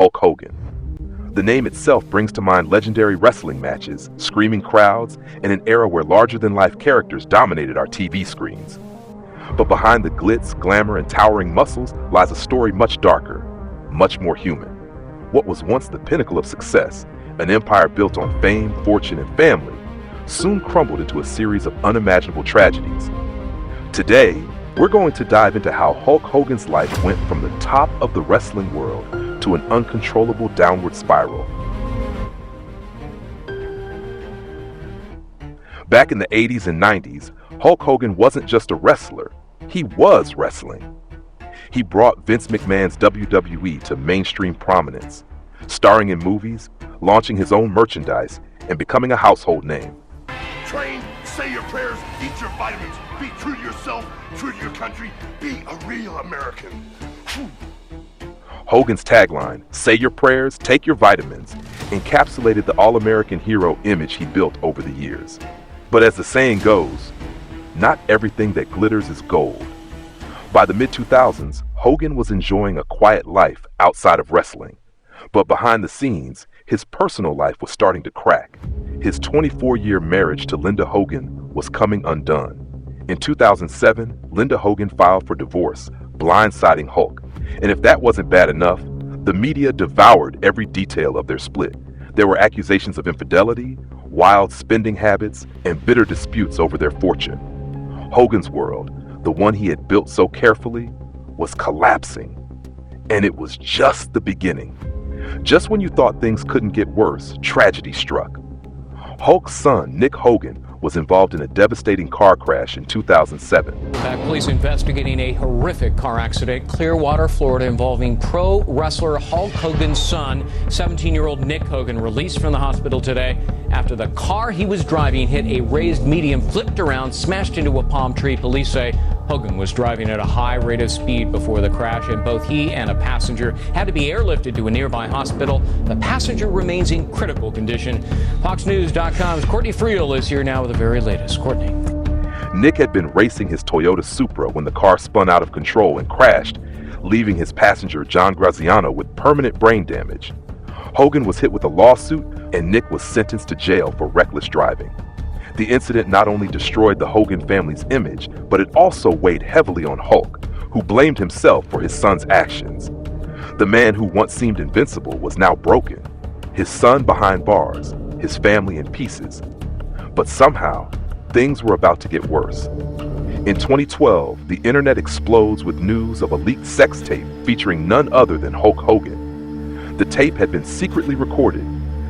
Hulk Hogan. The name itself brings to mind legendary wrestling matches, screaming crowds, and an era where larger-than-life characters dominated our TV screens. But behind the glitz, glamour, and towering muscles lies a story much darker, much more human. What was once the pinnacle of success, an empire built on fame, fortune, and family, soon crumbled into a series of unimaginable tragedies. Today, we're going to dive into how Hulk Hogan's life went from the top of the wrestling world to an uncontrollable downward spiral. Back in the 80s and 90s, Hulk Hogan wasn't just a wrestler, he was wrestling. He brought Vince McMahon's WWE to mainstream prominence, starring in movies, launching his own merchandise, and becoming a household name. Train, say your prayers, eat your vitamins, be true to yourself, true to your country, be a real American. Hogan's tagline, "Say your prayers, take your vitamins," encapsulated the all-American hero image he built over the years. But as the saying goes, not everything that glitters is gold. By the mid-2000s, Hogan was enjoying a quiet life outside of wrestling. But behind the scenes, his personal life was starting to crack. His 24-year marriage to Linda Hogan was coming undone. In 2007, Linda Hogan filed for divorce, blindsiding Hulk. And if that wasn't bad enough, the media devoured every detail of their split. There were accusations of infidelity, wild spending habits, and bitter disputes over their fortune. Hogan's world, the one he had built so carefully, was collapsing. And it was just the beginning. Just when you thought things couldn't get worse, tragedy struck. Hulk's son, Nick Hogan, was involved in a devastating car crash in 2007. Back police investigating a horrific car accident, Clearwater, Florida, involving pro wrestler Hulk Hogan's son, 17-year-old Nick Hogan, released from the hospital today after the car he was driving hit a raised median, flipped around, smashed into a palm tree. Police say Hogan was driving at a high rate of speed before the crash, and both he and a passenger had to be airlifted to a nearby hospital. The passenger remains in critical condition. FoxNews.com's Courtney Friel is here now with the very latest. Courtney. Nick had been racing his Toyota Supra when the car spun out of control and crashed, leaving his passenger John Graziano with permanent brain damage. Hogan was hit with a lawsuit, and Nick was sentenced to jail for reckless driving. The incident not only destroyed the Hogan family's image, but it also weighed heavily on Hulk, who blamed himself for his son's actions. The man who once seemed invincible was now broken, his son behind bars, his family in pieces. But somehow, things were about to get worse. In 2012, the internet explodes with news of a leaked sex tape featuring none other than Hulk Hogan. The tape had been secretly recorded,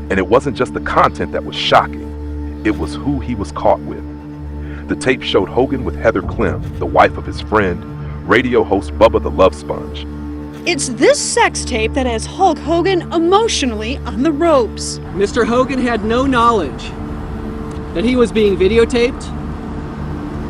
and it wasn't just the content that was shocking. It was who he was caught with. The tape showed Hogan with Heather Clem, the wife of his friend, radio host Bubba the Love Sponge. It's this sex tape that has Hulk Hogan emotionally on the ropes. Mr. Hogan had no knowledge that he was being videotaped.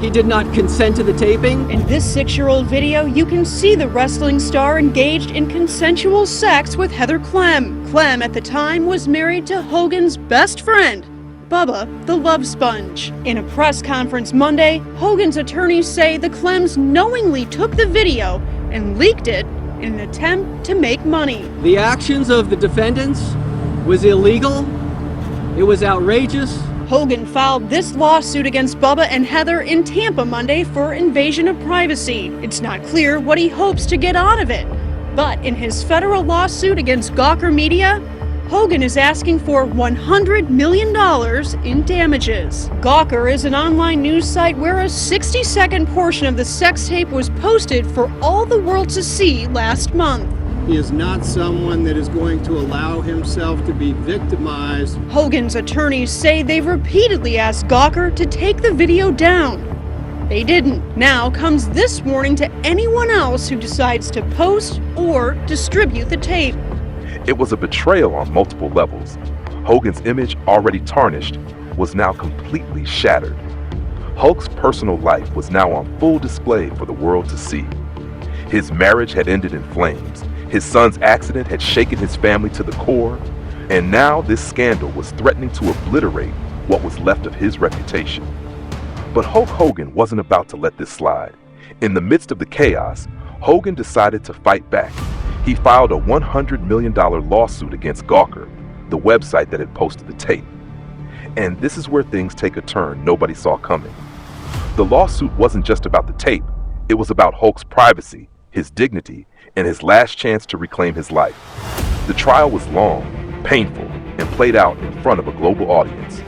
He did not consent to the taping. In this 6-year-old video, you can see the wrestling star engaged in consensual sex with Heather Clem. Clem, at the time, was married to Hogan's best friend, Bubba the Love Sponge. In a press conference Monday, Hogan's attorneys say the Clems knowingly took the video and leaked it in an attempt to make money. The actions of the defendants was illegal. It was outrageous. Hogan filed this lawsuit against Bubba and Heather in Tampa Monday for invasion of privacy. It's not clear what he hopes to get out of it. But in his federal lawsuit against Gawker Media, Hogan is asking for $100 million in damages. Gawker is an online news site where a 60-second portion of the sex tape was posted for all the world to see last month. He is not someone that is going to allow himself to be victimized. Hogan's attorneys say they've repeatedly asked Gawker to take the video down. They didn't. Now comes this warning to anyone else who decides to post or distribute the tape. It was a betrayal on multiple levels. Hogan's image, already tarnished, was now completely shattered. Hulk's personal life was now on full display for the world to see. His marriage had ended in flames. His son's accident had shaken his family to the core, and now this scandal was threatening to obliterate what was left of his reputation. But Hulk Hogan wasn't about to let this slide. In the midst of the chaos, Hogan decided to fight back. he filed a $100 million lawsuit against Gawker, the website that had posted the tape. And this is where things take a turn nobody saw coming. The lawsuit wasn't just about the tape, it was about Hulk's privacy, his dignity, and his last chance to reclaim his life. The trial was long, painful, and played out in front of a global audience.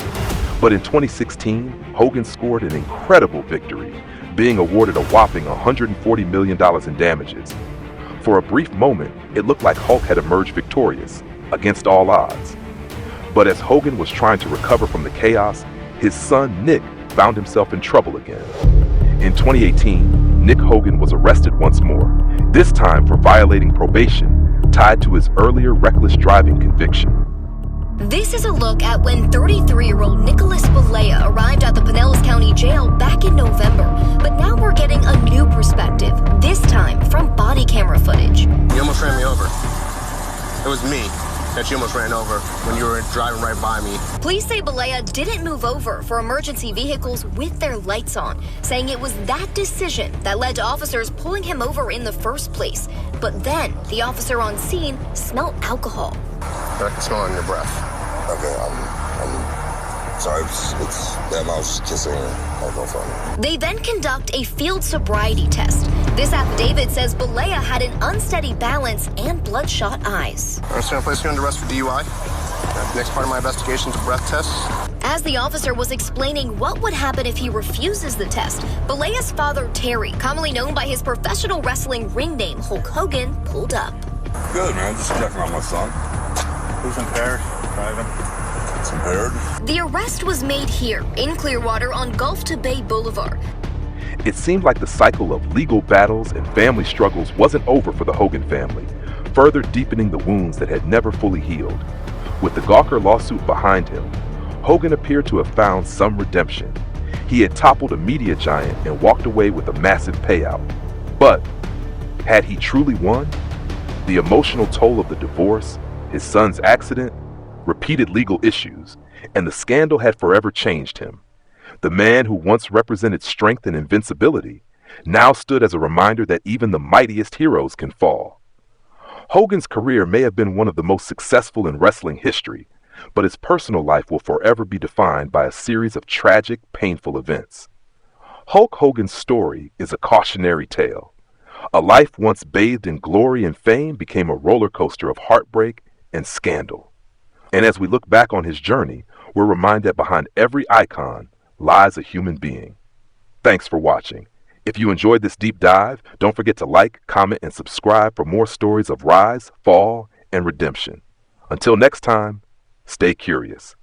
But in 2016, Hogan scored an incredible victory, being awarded a whopping $140 million in damages. For a brief moment, it looked like Hulk had emerged victorious, against all odds. But as Hogan was trying to recover from the chaos, his son Nick found himself in trouble again. In 2018, Nick Hogan was arrested once more, this time for violating probation tied to his earlier reckless driving conviction. This is a look at when 33-year-old Nicholas Balea arrived at the Pinellas County Jail back in November. But now we're getting a new perspective, this time from body camera footage. You almost ran me over. It was me that you almost ran over when you were driving right by me. Police say Balea didn't move over for emergency vehicles with their lights on, saying it was that decision that led to officers pulling him over in the first place. But then the officer on scene smelled alcohol. I can smell it in your breath. Okay, I'm sorry. It's them. I was kissing my girlfriend. They then conduct a field sobriety test. This affidavit says Balea had an unsteady balance and bloodshot eyes. I'm just gonna place you under arrest for DUI. Next part of my investigation is a breath test. As the officer was explaining what would happen if he refuses the test, Balea's father, Terry, commonly known by his professional wrestling ring name, Hulk Hogan, pulled up. Good, man. Just checking on my son. Who's impaired? Driving. It's impaired. The arrest was made here in Clearwater on Gulf to Bay Boulevard. It seemed like the cycle of legal battles and family struggles wasn't over for the Hogan family, further deepening the wounds that had never fully healed. With the Gawker lawsuit behind him, Hogan appeared to have found some redemption. He had toppled a media giant and walked away with a massive payout. But had he truly won? The emotional toll of the divorce, his son's accident, repeated legal issues, and the scandal had forever changed him. The man who once represented strength and invincibility now stood as a reminder that even the mightiest heroes can fall. Hogan's career may have been one of the most successful in wrestling history, but his personal life will forever be defined by a series of tragic, painful events. Hulk Hogan's story is a cautionary tale. A life once bathed in glory and fame became a roller coaster of heartbreak and scandal. And as we look back on his journey, we're reminded that behind every icon lies a human being. Thanks for watching. If you enjoyed this deep dive, don't forget to like, comment, and subscribe for more stories of rise, fall, and redemption. Until next time, stay curious.